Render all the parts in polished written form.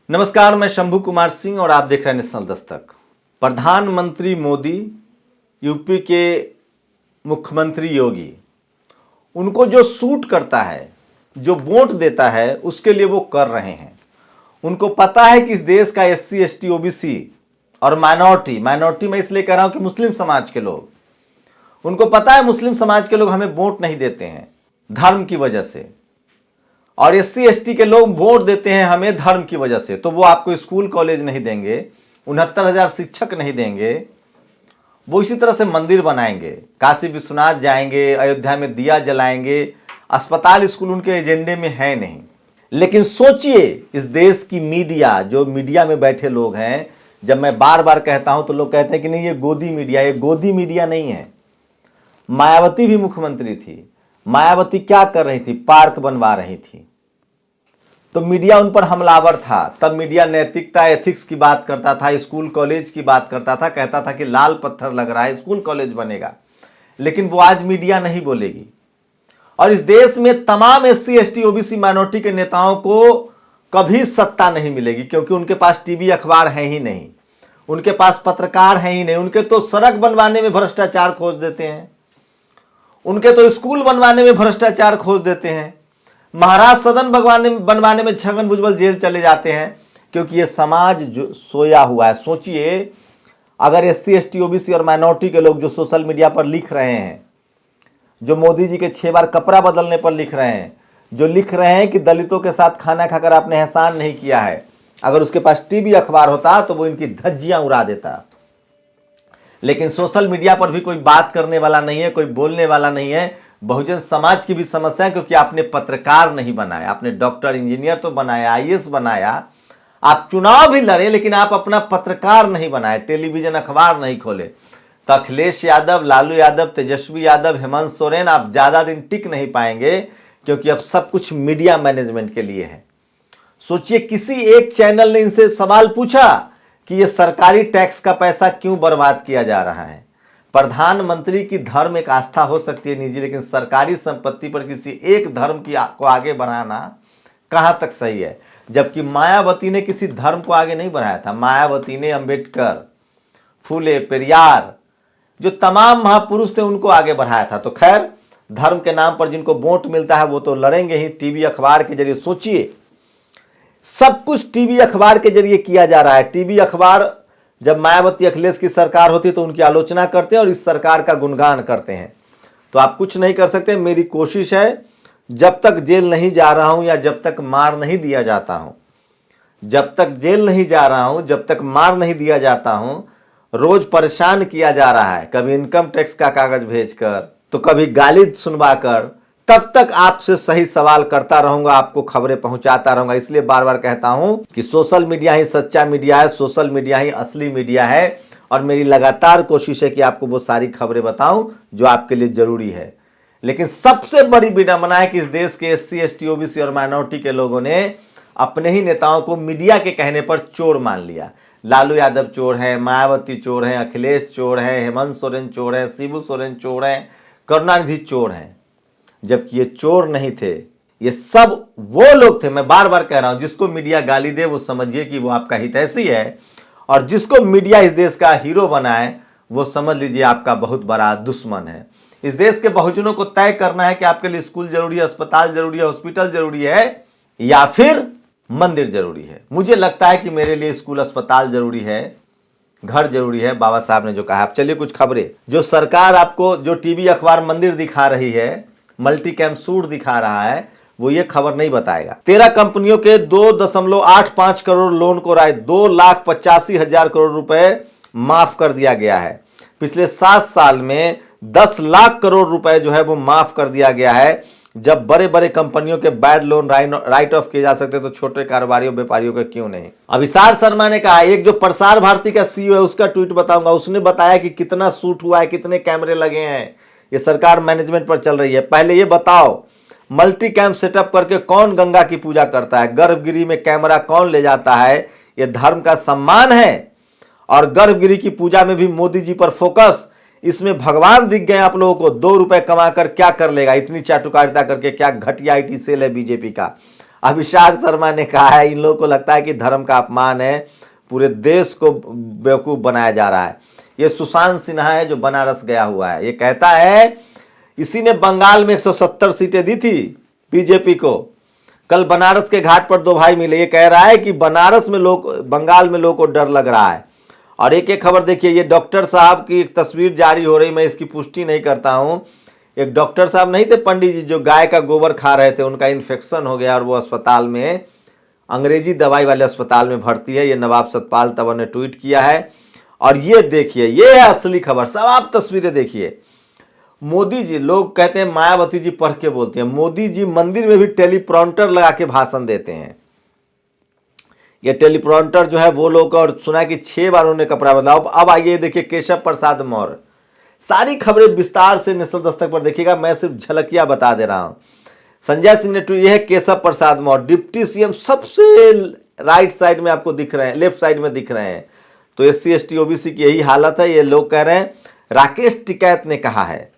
नमस्कार, मैं शंभू कुमार सिंह और आप देख रहे हैं नेशनल दस्तक। प्रधानमंत्री मोदी, यूपी के मुख्यमंत्री योगी, उनको जो सूट करता है, जो वोट देता है, उसके लिए वो कर रहे हैं। उनको पता है कि इस देश का एससी, एसटी, ओबीसी और माइनॉरिटी में इसलिए कह रहा हूं कि मुस्लिम समाज के लोग, उनको पता है मुस्लिम समाज के लोग हमें वोट नहीं देते हैं धर्म की वजह से, और एससी एसटी के लोग वोट देते हैं हमें धर्म की वजह से। तो वो आपको स्कूल कॉलेज नहीं देंगे, 69,000 शिक्षक नहीं देंगे, वो इसी तरह से मंदिर बनाएंगे, काशी विश्वनाथ जाएंगे, अयोध्या में दिया जलाएंगे, अस्पताल स्कूल उनके एजेंडे में है नहीं। लेकिन सोचिए, इस देश की मीडिया, जो मीडिया में बैठे लोग हैं, जब मैं बार बार कहता हूं तो लोग कहते हैं कि नहीं ये गोदी मीडिया, ये गोदी मीडिया नहीं है। मायावती भी मुख्यमंत्री थी, मायावती क्या कर रही थी? पार्क बनवा रही थी, तो मीडिया उन पर हमलावर था। तब मीडिया नैतिकता, एथिक्स की बात करता था, स्कूल कॉलेज की बात करता था, कहता था कि लाल पत्थर लग रहा है, स्कूल कॉलेज बनेगा। लेकिन वो आज मीडिया नहीं बोलेगी। और इस देश में तमाम एससी, एसटी, ओबीसी, माइनॉरिटी के नेताओं को कभी सत्ता नहीं मिलेगी, क्योंकि उनके पास टीवी अखबार है ही नहीं, उनके पास पत्रकार है ही नहीं। उनके तो सड़क बनवाने में भ्रष्टाचार खोज देते हैं, उनके तो स्कूल बनवाने में भ्रष्टाचार खोज देते हैं, महाराज सदन बनवाने में छगन भुजबल जेल चले जाते हैं, क्योंकि ये समाज जो सोया हुआ है। सोचिए, अगर एससी, एसटी, ओबीसी और माइनॉरिटी के लोग जो सोशल मीडिया पर लिख रहे हैं, जो मोदी जी के 6 बार कपड़ा बदलने पर लिख रहे हैं, जो लिख रहे हैं कि दलितों के साथ खाना खाकर आपने एहसान नहीं किया है, अगर उसके पास टीवी अखबार होता तो वो इनकी धज्जियां उड़ा देता। लेकिन सोशल मीडिया पर भी कोई बात करने वाला नहीं है, कोई बोलने वाला नहीं है। बहुजन समाज की भी समस्या है, क्योंकि आपने पत्रकार नहीं बनाया, आपने डॉक्टर, इंजीनियर तो बनाया, आईएएस बनाया, आप चुनाव भी लड़े, लेकिन आप अपना पत्रकार नहीं बनाए, टेलीविजन अखबार नहीं खोले। तो अखिलेश यादव, लालू यादव, तेजस्वी यादव, हेमंत सोरेन, आप ज्यादा दिन टिक नहीं पाएंगे, क्योंकि अब सब कुछ मीडिया मैनेजमेंट के लिए है। सोचिए, किसी एक चैनल ने इनसे सवाल पूछा कि ये सरकारी टैक्स का पैसा क्यों बर्बाद किया जा रहा है? प्रधानमंत्री की धर्म एक आस्था हो सकती है निजी, लेकिन सरकारी संपत्ति पर किसी एक धर्म को आगे बढ़ाना कहां तक सही है? जबकि मायावती ने किसी धर्म को आगे नहीं बढ़ाया था। मायावती ने अंबेडकर, फूले, पेरियार, जो तमाम महापुरुष थे, उनको आगे बढ़ाया था। तो खैर, धर्म के नाम पर जिनको वोट मिलता है वो तो लड़ेंगे ही टीवी अखबार के जरिए। सोचिए, सब कुछ टीवी अखबार के जरिए किया जा रहा है। टीवी अखबार, जब मायावती अखिलेश की सरकार होती तो उनकी आलोचना करते हैं और इस सरकार का गुणगान करते हैं। तो आप कुछ नहीं कर सकते। मेरी कोशिश है, जब तक जेल नहीं जा रहा हूं या जब तक मार नहीं दिया जाता हूं, जब तक जेल नहीं जा रहा हूं, जब तक मार नहीं दिया जाता हूं, रोज परेशान किया जा रहा है, कभी इनकम टैक्स का कागज भेजकर, तो कभी गाली सुनवाकर, तब तक आपसे सही सवाल करता रहूंगा, आपको खबरें पहुंचाता रहूंगा। इसलिए बार बार कहता हूं कि सोशल मीडिया ही सच्चा मीडिया है, सोशल मीडिया ही असली मीडिया है। और मेरी लगातार कोशिश है कि आपको वो सारी खबरें बताऊं जो आपके लिए जरूरी है। लेकिन सबसे बड़ी विडंबना है कि इस देश के एससी, एसटी, ओबीसी और माइनॉरिटी के लोगों ने अपने ही नेताओं को मीडिया के कहने पर चोर मान लिया। लालू यादव चोर है, मायावती चोर है, अखिलेश चोर है, हेमंत सोरेन चोर है, शिबू सोरेन चोर है, करुणानिधि चोर है। जबकि ये चोर नहीं थे, ये सब वो लोग थे। मैं बार बार कह रहा हूं, जिसको मीडिया गाली दे वो समझिए कि वो आपका हितैषी है, और जिसको मीडिया इस देश का हीरो बनाए वो समझ लीजिए आपका बहुत बड़ा दुश्मन है। इस देश के बहुजनों को तय करना है कि आपके लिए स्कूल जरूरी है, अस्पताल जरूरी है, हॉस्पिटल जरूरी है, या फिर मंदिर जरूरी है। मुझे लगता है कि मेरे लिए स्कूल, अस्पताल जरूरी है, घर जरूरी है, बाबा साहब ने जो कहा। अब चलिए कुछ खबरें। जो सरकार आपको जो टीवी अखबार मंदिर दिखा रही है, मल्टी कैम सूट दिखा रहा है, वो ये खबर नहीं बताएगा। 13 कंपनियों के 2.85 करोड़ लोन को 2,85,000 करोड़ रुपए माफ कर दिया गया है। पिछले 7 साल में 10 लाख करोड़ रुपए जो है वो माफ कर दिया गया है। जब बड़े बड़े कंपनियों के बैड लोन राइट ऑफ किए जा सकते तो छोटे कारोबारियों, व्यापारियों के क्यों नहीं? अभिसार शर्मा ने कहा, एक जो प्रसार भारती का सीईओ है उसका ट्वीट बताऊंगा, उसने बताया कि कितना शूट हुआ है, कितने कैमरे लगे हैं। ये सरकार मैनेजमेंट पर चल रही है। पहले ये बताओ, मल्टी कैम सेटअप करके कौन गंगा की पूजा करता है? गर्भगिरी में कैमरा कौन ले जाता है? ये धर्म का सम्मान है। और गर्भगिरी की पूजा में भी मोदी जी पर फोकस, इसमें भगवान दिख गए आप लोगों को। 2 रुपए कमाकर क्या कर लेगा? इतनी चाटुकारिता करके क्या घटिया आईटी सेल है बीजेपी का। अभिषाक शर्मा ने कहा है इन लोगों को लगता है कि धर्म का अपमान है, पूरे देश को बेवकूफ़ बनाया जा रहा है। ये सुशांत सिन्हा है जो बनारस गया हुआ है, ये कहता है इसी ने बंगाल में 170 सीटें दी थी बीजेपी को। कल बनारस के घाट पर दो भाई मिले, ये कह रहा है कि बनारस में बंगाल में लोगों को डर लग रहा है। और एक एक खबर देखिए, ये डॉक्टर साहब की एक तस्वीर जारी हो रही, मैं इसकी पुष्टि नहीं करता हूं। एक डॉक्टर साहब नहीं थे पंडित जी, जो गाय का गोबर खा रहे थे, उनका इन्फेक्शन हो गया और वो अस्पताल में, अंग्रेजी दवाई वाले अस्पताल में भर्ती है। ये नवाब सतपाल तंवर ने ट्वीट किया है। और ये देखिए, ये है असली खबर। सब आप तस्वीरें देखिए। मोदी जी, लोग कहते हैं मायावती जी पढ़ के बोलती हैं, मोदी जी मंदिर में भी टेलीप्रॉम्प्टर लगा के भाषण देते हैं। ये टेलीप्रॉम्प्टर जो है वो लोग, और सुना कि 6 बार उन्होंने कपड़ा बदला। अब आइए देखिए केशव प्रसाद मौर्य। सारी खबरें विस्तार से नेशनल दस्तक पर देखिएगा, मैं सिर्फ झलकियां बता दे रहा हूं। संजय सिंह ने ट्वीट, यह है केशव प्रसाद मौर्य, डिप्टी सीएम सबसे राइट साइड में आपको दिख रहे हैं, लेफ्ट साइड में दिख रहे हैं। तो SC ST OBC की यही हालत है। ये लोग कह रहे हैं, राकेश टिकैत ने कहा है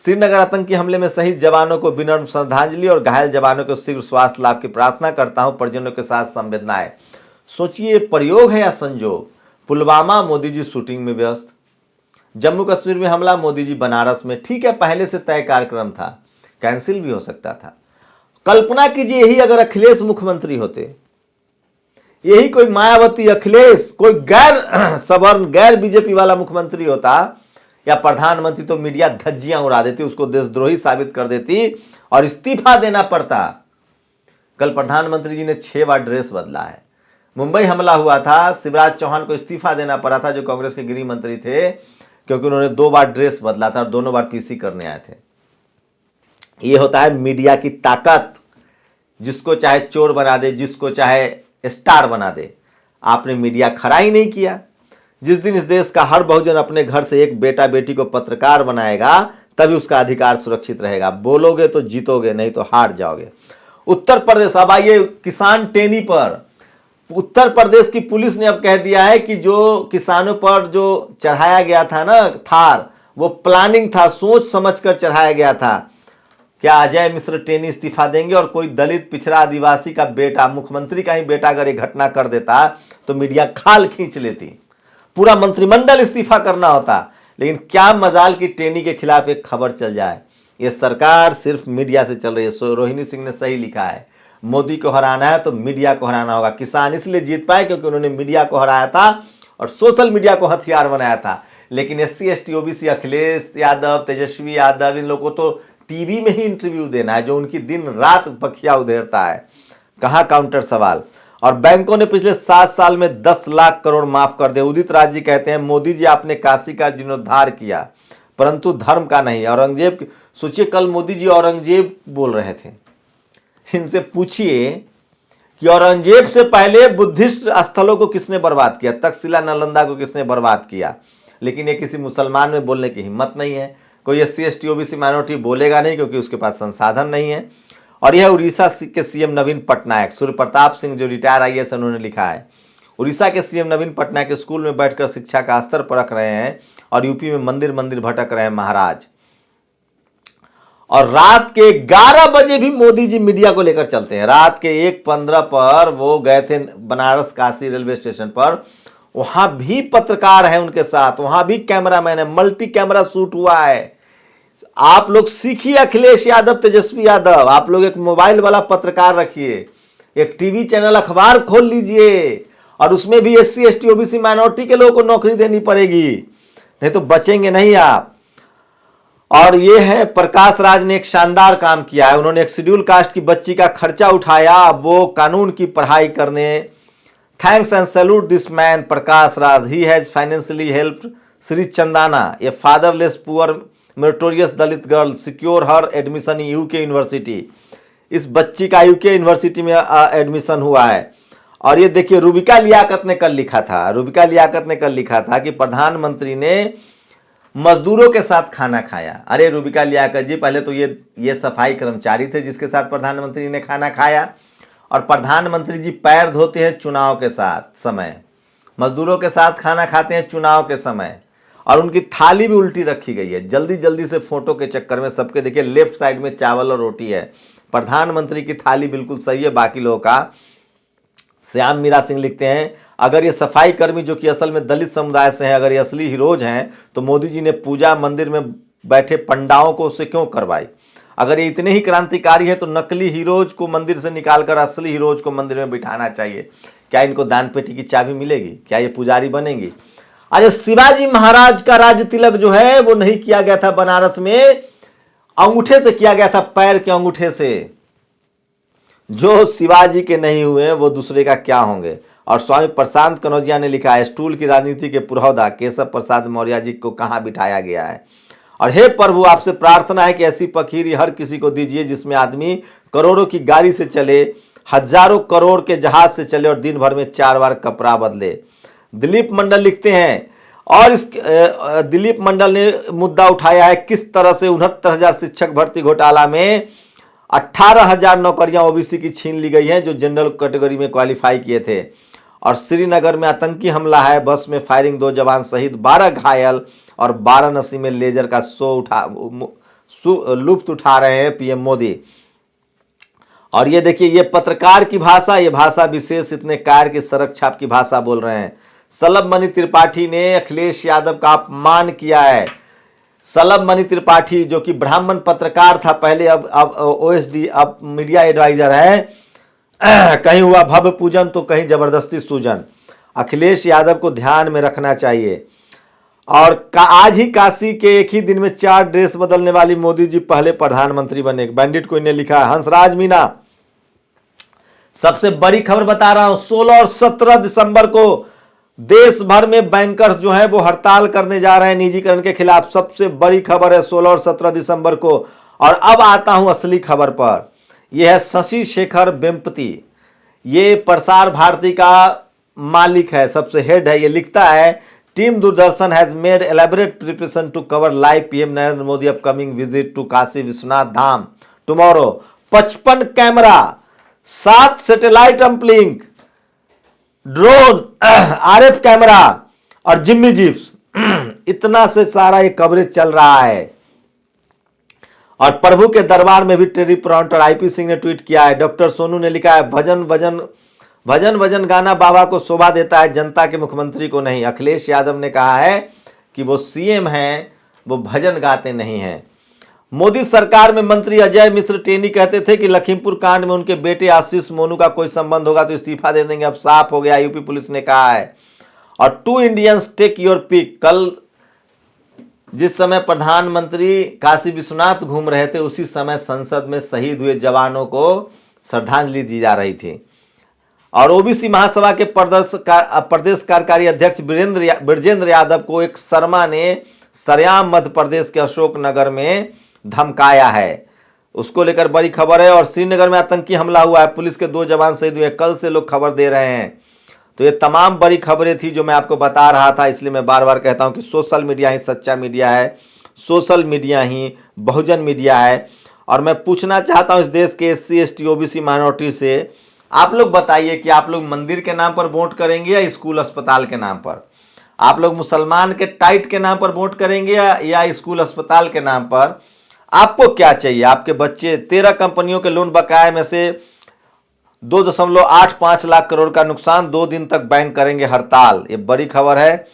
श्रीनगर आतंकी हमले में शहीद जवानों को विनम्र श्रद्धांजलि और घायल जवानों को शीघ्र स्वास्थ्य लाभ की प्रार्थना करता हूं, परिजनों के साथ संवेदनाएं। सोचिए प्रयोग है या संजोग। पुलवामा मोदी जी शूटिंग में व्यस्त, जम्मू कश्मीर में हमला मोदी जी बनारस में। ठीक है, पहले से तय कार्यक्रम था, कैंसिल भी हो सकता था। कल्पना कीजिए यही अगर अखिलेश मुख्यमंत्री होते, यही कोई मायावती, अखिलेश, कोई गैर सवर्ण, गैर बीजेपी वाला मुख्यमंत्री होता या प्रधानमंत्री, तो मीडिया धज्जियां उड़ा देती, उसको देशद्रोही साबित कर देती और इस्तीफा देना पड़ता। कल प्रधानमंत्री जी ने 6 बार ड्रेस बदला है। मुंबई हमला हुआ था, शिवराज चौहान को इस्तीफा देना पड़ा था, जो कांग्रेस के गृह मंत्री थे, क्योंकि उन्होंने 2 बार ड्रेस बदला था और दोनों बार PC करने आए थे। ये होता है मीडिया की ताकत, जिसको चाहे चोर बना दे, जिसको चाहे स्टार बना दे। आपने मीडिया खड़ा ही नहीं किया। जिस दिन इस देश का हर बहुजन अपने घर से एक बेटा बेटी को पत्रकार बनाएगा, तभी उसका अधिकार सुरक्षित रहेगा। बोलोगे तो जीतोगे, नहीं तो हार जाओगे। उत्तर प्रदेश, अब आइए किसान टेनी पर। उत्तर प्रदेश की पुलिस ने अब कह दिया है कि जो किसानों पर जो चढ़ाया गया था ना थार, वो प्लानिंग था, सोच समझकर चढ़ाया गया था। क्या अजय मिश्र टेनी इस्तीफा देंगे? और कोई दलित पिछड़ा आदिवासी का बेटा, मुख्यमंत्री का ही बेटा अगर ये घटना कर देता तो मीडिया खाल खींच लेती, पूरा मंत्रिमंडल इस्तीफा करना होता। लेकिन क्या मजाल की टेनी के खिलाफ एक खबर चल जाए। ये सरकार सिर्फ मीडिया से चल रही है। रोहिणी सिंह ने सही लिखा है, मोदी को हराना है तो मीडिया को हराना होगा। किसान इसलिए जीत पाए क्योंकि उन्होंने मीडिया को हराया था और सोशल मीडिया को हथियार बनाया था। लेकिन SC ST OBC, Akhilesh Yadav, Tejashwi Yadav, इन लोगों को तो टीवी में ही इंटरव्यू देना है, जो उनकी दिन रात बखिया उधेड़ता है। कहाँ काउंटर सवाल। और बैंकों ने पिछले 7 साल में 10 लाख करोड़ माफ कर दिए। उदित राज जी कहते हैं, मोदी जी आपने काशी का जीर्णोद्धार किया, परंतु धर्म का नहीं। औरंगजेब, सोचिए कल मोदी जी औरंगजेब बोल रहे थे। इनसे पूछिए कि औरंगजेब से पहले बुद्धिस्ट स्थलों को किसने बर्बाद किया, तक्षशिला नालंदा को किसने बर्बाद किया। लेकिन ये किसी मुसलमान में बोलने की हिम्मत नहीं है। कोई SC ST OBC माइनॉरिटी बोलेगा नहीं, क्योंकि उसके पास संसाधन नहीं है। और यह उड़ीसा के CM नवीन पटनायक, सूर्य प्रताप सिंह जो रिटायर IAS, उन्होंने लिखा है, उड़ीसा के CM नवीन पटनायक स्कूल में बैठकर शिक्षा का स्तर परख रहे हैं और यूपी में मंदिर मंदिर भटक रहे हैं महाराज। और रात के 11 बजे भी मोदी जी मीडिया को लेकर चलते हैं। रात के 1:15 पर वो गए थे बनारस काशी रेलवे स्टेशन पर, वहां भी पत्रकार है उनके साथ, वहां भी कैमरामैन है, मल्टी कैमरा शूट हुआ है। आप लोग सीखिए अखिलेश यादव, तेजस्वी यादव, आप लोग एक मोबाइल वाला पत्रकार रखिए, एक टीवी चैनल, अखबार खोल लीजिए और उसमें भी SC ST OBC माइनॉरिटी के लोगों को नौकरी देनी पड़ेगी, नहीं तो बचेंगे नहीं आप। और ये है प्रकाश राज ने एक शानदार काम किया है। उन्होंने एक शेड्यूल कास्ट की बच्ची का खर्चा उठाया, वो कानून की पढ़ाई करने। Thanks and salute this man Prakash Raj, he has financially helped Shri Chandana, A fatherless poor meritorious Dalit girl, secure her admission in UK university. इस बच्ची का UK यूनिवर्सिटी में एडमिशन हुआ है। और ये देखिए रूबिका लियाकत ने कल लिखा था, रूबिका लियाकत ने कल लिखा था कि प्रधानमंत्री ने मजदूरों के साथ खाना खाया। अरे रूबिका लियाकत जी, पहले तो ये सफाई कर्मचारी थे जिसके साथ प्रधानमंत्री ने खाना खाया। और प्रधानमंत्री जी पैर धोते हैं चुनाव के साथ समय, मजदूरों के साथ खाना खाते हैं चुनाव के समय। और उनकी थाली भी उल्टी रखी गई है, जल्दी जल्दी से फोटो के चक्कर में। सबके देखिए लेफ्ट साइड में चावल और रोटी है, प्रधानमंत्री की थाली बिल्कुल सही है, बाकी लोगों का। श्याम मीरा सिंह लिखते हैं, अगर ये सफाई कर्मी जो कि असल में दलित समुदाय से हैं, अगर ये असली हीरोज हैं तो मोदी जी ने पूजा मंदिर में बैठे पंडाओं को उससे क्यों करवाई? अगर ये इतने ही क्रांतिकारी है तो नकली हीरोज को मंदिर से निकालकर असली हीरोज को मंदिर में बिठाना चाहिए। क्या इनको दान पेटी की चाबी मिलेगी? क्या ये पुजारी बनेंगी? अरे शिवाजी महाराज का राज तिलक जो है वो नहीं किया गया था बनारस में, अंगूठे से किया गया था, पैर के अंगूठे से। जो शिवाजी के नहीं हुए वो दूसरे का क्या होंगे? और स्वामी प्रशांत कनौजिया ने लिखा है, स्टूल की राजनीति के पुरोधा केशव प्रसाद मौर्य जी को कहां बिठाया गया है? और हे प्रभु, आपसे प्रार्थना है कि ऐसी पखीरी हर किसी को दीजिए जिसमें आदमी करोड़ों की गाड़ी से चले, हजारों करोड़ के जहाज से चले और दिन भर में 4 बार कपड़ा बदले। दिलीप मंडल लिखते हैं, और इस दिलीप मंडल ने मुद्दा उठाया है किस तरह से 69,000 शिक्षक भर्ती घोटाला में 18,000 नौकरियां ओबीसी की छीन ली गई हैं जो जनरल कैटेगरी में क्वालिफाई किए थे। और श्रीनगर में आतंकी हमला है, बस में फायरिंग, 2 जवान शहीद, 12 घायल, और वाराणसी में लेजर का लुत्फ उठा रहे हैं पीएम मोदी। और ये देखिए, ये पत्रकार की भाषा, ये भाषा विशेष इतने कार की सड़क छाप की भाषा बोल रहे हैं। सलभ मणि त्रिपाठी ने अखिलेश यादव का अपमान किया है। सलभ मणि त्रिपाठी जो कि ब्राह्मण पत्रकार था पहले, अब ओएसडी, अब मीडिया एडवाइजर है। कहीं हुआ भव्य पूजन तो कहीं जबरदस्ती सूजन। अखिलेश यादव को ध्यान में रखना चाहिए। और आज ही काशी के एक ही दिन में 4 ड्रेस बदलने वाली मोदी जी पहले प्रधानमंत्री बने। बैंडिट को इन्हें लिखा है हंसराज मीना। सबसे बड़ी खबर बता रहा हूं, 16 और 17 दिसंबर को देश भर में बैंकर्स जो है वो हड़ताल करने जा रहे हैं निजीकरण के खिलाफ। सबसे बड़ी खबर है 16 और 17 दिसंबर को। और अब आता हूं असली खबर पर। यह है शशि शेखर वेम्पति, ये प्रसार भारती का मालिक है, सबसे हेड है। ये लिखता है, team Doordarshan has made elaborate preparation to cover live PM Narendra Modi upcoming visit to Kashi Vishwanath Dham tomorrow. 55 camera, 7 satellite uplink, drone, RF camera और जिम्मी जीप्स, इतना से सारा ये कवरेज चल रहा है। और प्रभु के दरबार में भी टेलीप्रॉम्प्टर। आईपी सिंह ने ट्वीट किया है। डॉक्टर सोनू ने लिखा है, भजन वजन गाना बाबा को शोभा देता है, जनता के मुख्यमंत्री को नहीं। अखिलेश यादव ने कहा है कि वो सीएम हैं, वो भजन गाते नहीं हैं। मोदी सरकार में मंत्री अजय मिश्र टेनी कहते थे कि लखीमपुर कांड में उनके बेटे आशीष मोनू का कोई संबंध होगा तो इस्तीफा दे देंगे। अब साफ हो गया, यूपी पुलिस ने कहा है। और 2 इंडियंस टेक योर पिक। कल जिस समय प्रधानमंत्री काशी विश्वनाथ घूम रहे थे उसी समय संसद में शहीद हुए जवानों को श्रद्धांजलि दी जा रही थी। और ओबीसी महासभा के प्रदेश कार्यकारी अध्यक्ष ब्रजेंद्र यादव को एक शर्मा ने सरेआम मध्य प्रदेश के अशोकनगर में धमकाया है, उसको लेकर बड़ी खबर है। और श्रीनगर में आतंकी हमला हुआ है, पुलिस के 2 जवान शहीद हुए। कल से लोग खबर दे रहे हैं। तो ये तमाम बड़ी खबरें थी जो मैं आपको बता रहा था। इसलिए मैं बार बार कहता हूं कि सोशल मीडिया ही सच्चा मीडिया है, सोशल मीडिया ही बहुजन मीडिया है। और मैं पूछना चाहता हूं इस देश के SC ST OBC माइनॉरिटी से, आप लोग बताइए कि आप लोग मंदिर के नाम पर वोट करेंगे या स्कूल अस्पताल के नाम पर? आप लोग मुसलमान के टाइट के नाम पर वोट करेंगे या स्कूल अस्पताल के नाम पर? आपको क्या चाहिए? आपके बच्चे 13 कंपनियों के लोन बकाये में से 2.85 लाख करोड़ का नुकसान, 2 दिन तक बैंक करेंगे हड़ताल। ये बड़ी खबर है।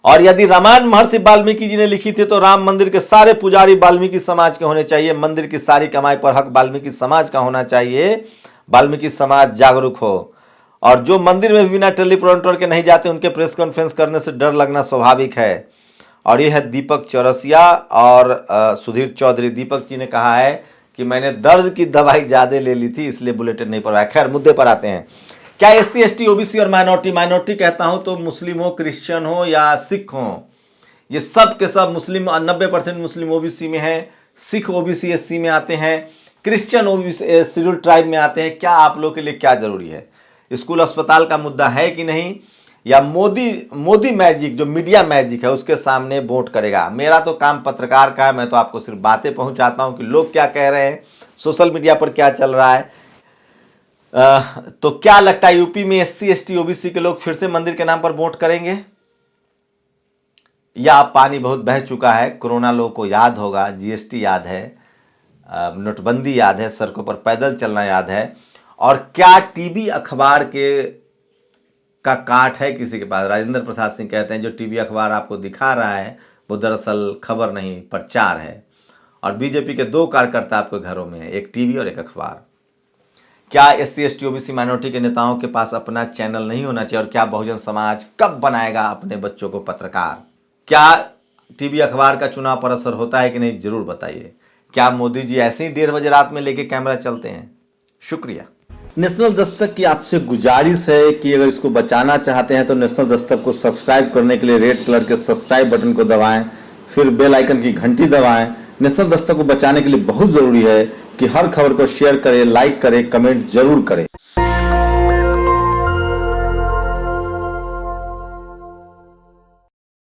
और यदि रामायण महर्षि वाल्मीकि जी ने लिखी थी तो राम मंदिर के सारे पुजारी वाल्मीकि समाज के होने चाहिए। मंदिर की सारी कमाई पर हक वाल्मीकि समाज का होना चाहिए। वाल्मीकि समाज जागरूक हो। और जो मंदिर में बिना टेलीप्रॉम्प्टर के नहीं जाते उनके प्रेस कॉन्फ्रेंस करने से डर लगना स्वाभाविक है। और यह है दीपक चौरसिया और सुधीर चौधरी। दीपक जी ने कहा है कि मैंने दर्द की दवाई ज़्यादा ले ली थी इसलिए बुलेटिन नहीं पढ़ाया। खैर, मुद्दे पर आते हैं। क्या SC ST OBC और माइनॉरिटी कहता हूं तो मुस्लिम हो, क्रिश्चियन हो या सिख हो, ये सब के सब मुस्लिम, 90% मुस्लिम OBC में है, सिख OBC SC में आते हैं, क्रिश्चियन OBC शेड्यूल ट्राइब में आते हैं। क्या आप लोग के लिए क्या जरूरी है? स्कूल अस्पताल का मुद्दा है कि नहीं, या मोदी मैजिक जो मीडिया मैजिक है उसके सामने वोट करेगा? मेरा तो काम पत्रकार का है, मैं तो आपको सिर्फ बातें पहुंचाता हूं कि लोग क्या कह रहे हैं, सोशल मीडिया पर क्या चल रहा है। तो क्या लगता है यूपी में SC ST OBC के लोग फिर से मंदिर के नाम पर वोट करेंगे, या पानी बहुत बह चुका है? कोरोना लोगों को याद होगा, GST याद है, नोटबंदी याद है, सड़कों पर पैदल चलना याद है, और क्या टीवी अखबार का काट है किसी के पास। राजेंद्र प्रसाद सिंह कहते हैं जो टीवी अखबार आपको दिखा रहा है वो दरअसल खबर नहीं प्रचार है, और बीजेपी के 2 कार्यकर्ता आपके घरों में हैं, एक टीवी और एक अखबार। क्या SC ST OBC माइनॉरिटी के नेताओं के पास अपना चैनल नहीं होना चाहिए, और क्या बहुजन समाज कब बनाएगा अपने बच्चों को पत्रकार? क्या टीवी अखबार का चुनाव पर असर होता है कि नहीं, जरूर बताइए। क्या मोदी जी ऐसे ही 1:30 बजे रात में लेके कैमरा चलते हैं? शुक्रिया। नेशनल दस्तक की आपसे गुजारिश है कि अगर इसको बचाना चाहते हैं तो नेशनल दस्तक को सब्सक्राइब करने के लिए रेड कलर के सब्सक्राइब बटन को दबाएं, फिर बेल आइकन की घंटी दबाएं। नेशनल दस्तक को बचाने के लिए बहुत जरूरी है कि हर खबर को शेयर करें, लाइक करें, कमेंट जरूर करें।